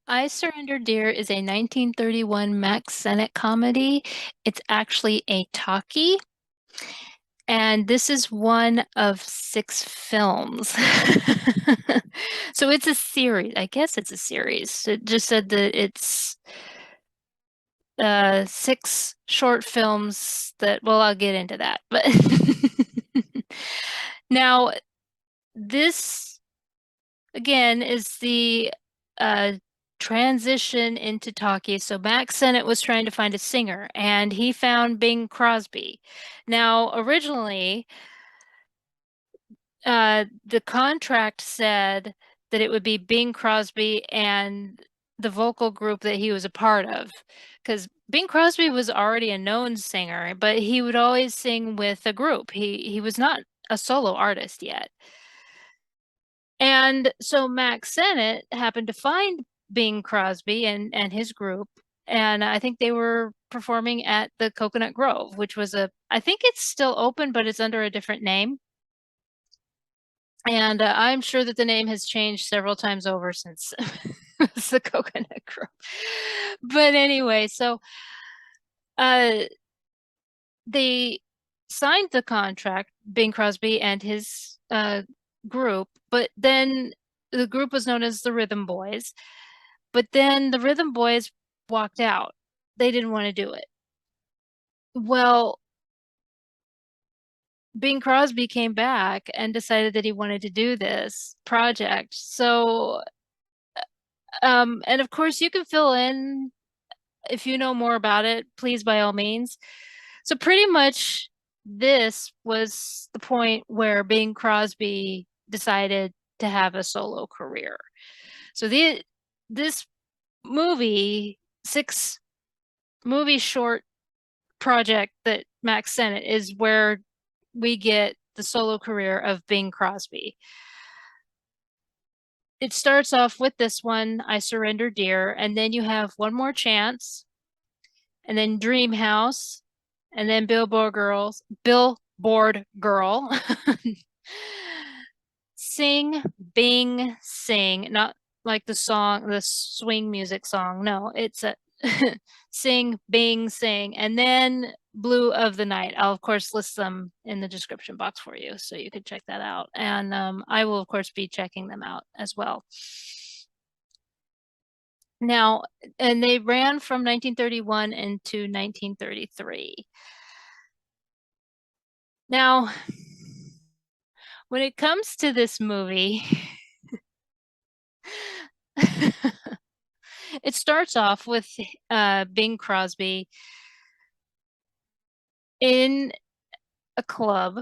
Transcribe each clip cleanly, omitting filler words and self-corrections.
I Surrender Dear is a 1931 Mack Sennett comedy. It's actually a talkie, and this is one of 6 films. So it's a series. I guess it's a series. It just said that it's 6 short films that, well, I'll get into that. But now, this again is the uh, transition into talkie. So Mack Sennett was trying to find a singer, and he found Bing Crosby. Now, originally, the contract said that it would be Bing Crosby and the vocal group that he was a part of, because Bing Crosby was already a known singer, but he would always sing with a group. He was not a solo artist yet. And so Mack Sennett happened to find Bing Crosby and his group, and I think they were performing at the Coconut Grove, which was I think it's still open, but it's under a different name. And I'm sure that the name has changed several times over since it's the Coconut Grove. But anyway, so uh, they signed the contract, Bing Crosby and his group, but then the group was known as the Rhythm Boys. But then the Rhythm Boys walked out. They didn't want to do it. Well, Bing Crosby came back and decided that he wanted to do this project. So, and of course, you can fill in if you know more about it, please by all means. So, pretty much, this was the point where Bing Crosby decided to have a solo career. So, this movie, 6 movie short project that Mack Sennett is where we get the solo career of Bing Crosby. It starts off with this one, I Surrender Dear, and then you have One More Chance, and then Dream House, and then Billboard Girl. Sing, Bing, Sing, not like the song, the swing music song. No, it's a Sing, Bing, Sing, and then Blue of the Night. I'll of course list them in the description box for you, so you can check that out. And I will of course be checking them out as well. Now, and they ran from 1931 into 1933. Now, when it comes to this movie, it starts off with Bing Crosby in a club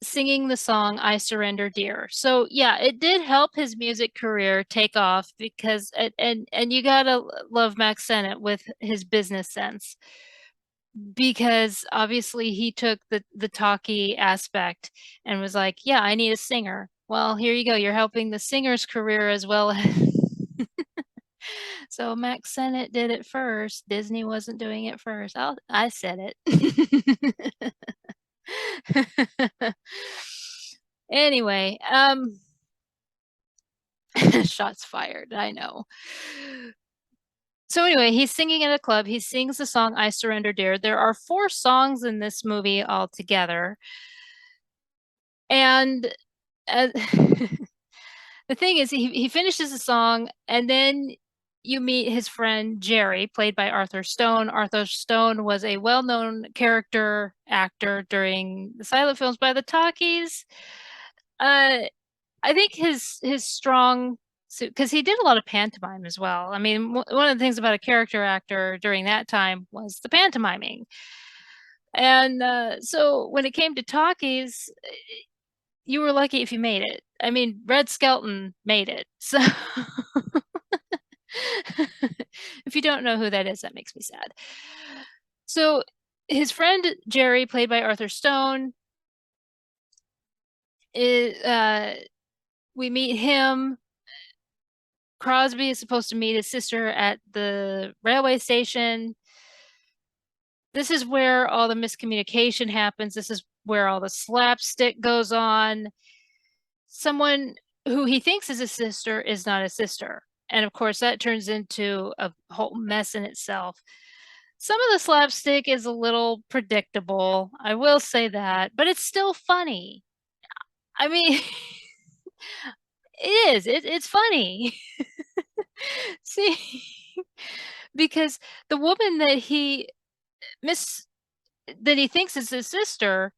singing the song I Surrender Dear. So yeah, it did help his music career take off because and you gotta love Mack Sennett with his business sense because obviously he took the talkie aspect and was like, yeah, I need a singer. Well, here you go. You're helping the singer's career as well as so Mack Sennett did it first. Disney wasn't doing it first. I said it. Anyway, shots fired. I know. So anyway, he's singing at a club. He sings the song I Surrender Dear. There are 4 songs in this movie altogether. And the thing is, he finishes the song, and then you meet his friend Jerry, played by Arthur Stone. Arthur Stone was a well-known character actor during the silent films by the talkies. Uh, I think his strong suit, because he did a lot of pantomime as well. I mean, one of the things about a character actor during that time was the pantomiming. And so when it came to talkies, you were lucky if you made it. I mean, Red Skelton made it. So if you don't know who that is, that makes me sad. So his friend Jerry, played by Arthur Stone, is we meet him. Crosby is supposed to meet his sister at the railway station. This is where all the miscommunication happens. This is where all the slapstick goes on. Someone who he thinks is his sister is not his sister. And of course, that turns into a whole mess in itself. Some of the slapstick is a little predictable, I will say that, but it's still funny. I mean, it is, it's funny. See, because the woman miss that he thinks is his sister,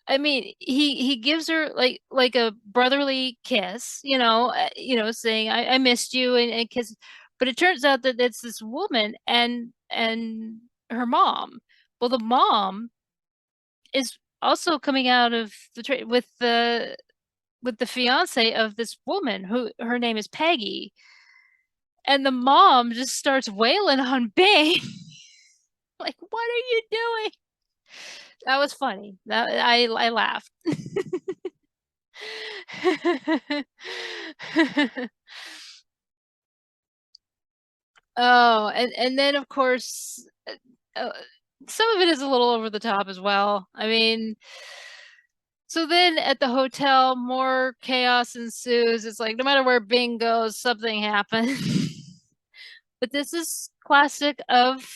I mean, he gives her like a brotherly kiss, saying I missed you and kiss, but it turns out that it's this woman and her mom. Well, the mom is also coming out of the with the fiance of this woman who her name is Peggy, and the mom just starts wailing on Bing, like, "What are you doing?" That was funny. That I laughed. Oh, and then, of course, uh, some of it is a little over the top as well. I mean, so then at the hotel, more chaos ensues. It's like no matter where Bing goes, something happens. But this is classic of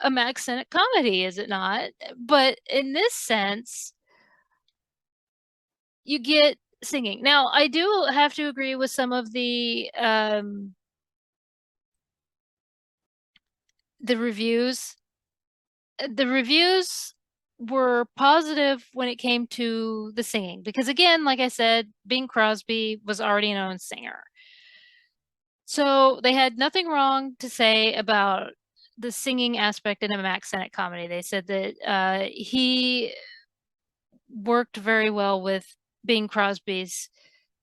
a Mack Sennett comedy, is it not? But in this sense, you get singing. Now, I do have to agree with some of the reviews. The reviews were positive when it came to the singing because again, like I said, Bing Crosby was already a known singer. So they had nothing wrong to say about the singing aspect in a Mack Sennett comedy. They said that he worked very well with Bing Crosby's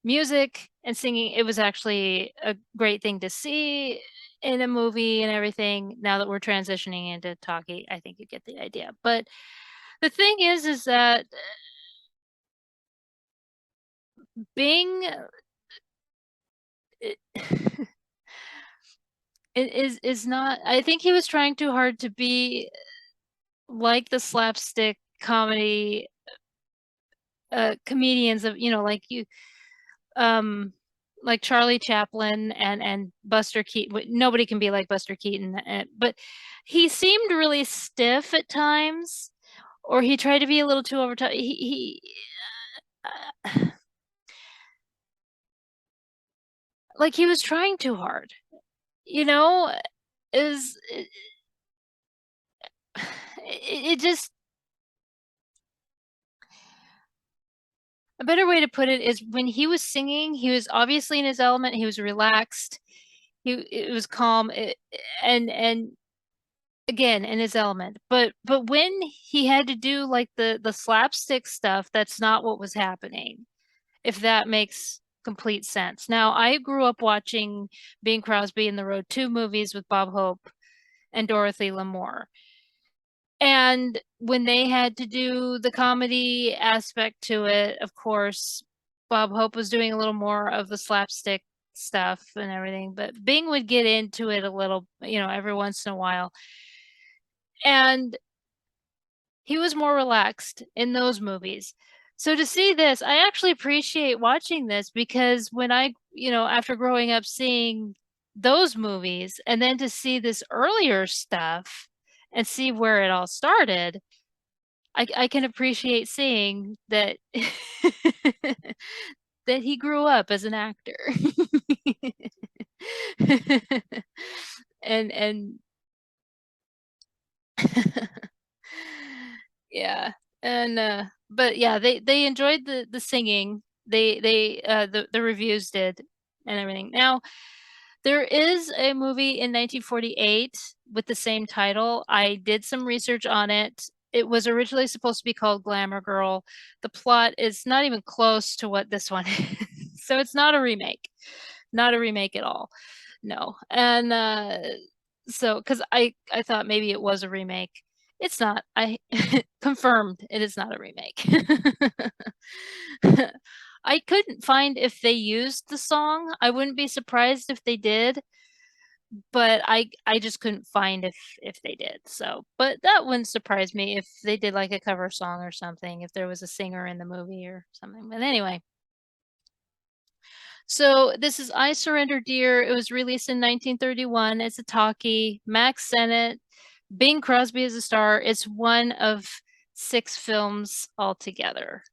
music and singing. It was actually a great thing to see in a movie and everything. Now that we're transitioning into talkie, I think you get the idea. But the thing is that Bing it, it is not. I think he was trying too hard to be like the slapstick comedy comedians of like you um like Charlie Chaplin and Buster Keaton. Nobody can be like Buster Keaton, but he seemed really stiff at times, or he tried to be a little too over top. Uh, like he was trying too hard, you know. Is it just a better way to put it is when he was singing, he was obviously in his element. He was relaxed. It was calm, and again in his element. But when he had to do like the slapstick stuff, that's not what was happening. If that makes complete sense. Now, I grew up watching Bing Crosby in the Road 2 movies with Bob Hope and Dorothy Lamour. And when they had to do the comedy aspect to it, of course, Bob Hope was doing a little more of the slapstick stuff and everything, but Bing would get into it a little, every once in a while. And he was more relaxed in those movies. So to see this, I actually appreciate watching this because when after growing up seeing those movies and then to see this earlier stuff and see where it all started, I can appreciate seeing that that he grew up as an actor. And yeah. And but yeah, they enjoyed the singing. The reviews did and everything. Now, there is a movie in 1948 with the same title. I did some research on it. It was originally supposed to be called Glamour Girl. The plot is not even close to what this one is. So it's not a remake. Not a remake at all. No. And so because I thought maybe it was a remake. It's not. I confirmed it is not a remake. I couldn't find if they used the song. I wouldn't be surprised if they did, but I just couldn't find if they did. So, but that wouldn't surprise me if they did like a cover song or something, if there was a singer in the movie or something. But anyway, So this is I Surrender Dear. It was released in 1931. It's a talkie. Mack Sennett, Bing Crosby is a star. It's one of 6 films altogether.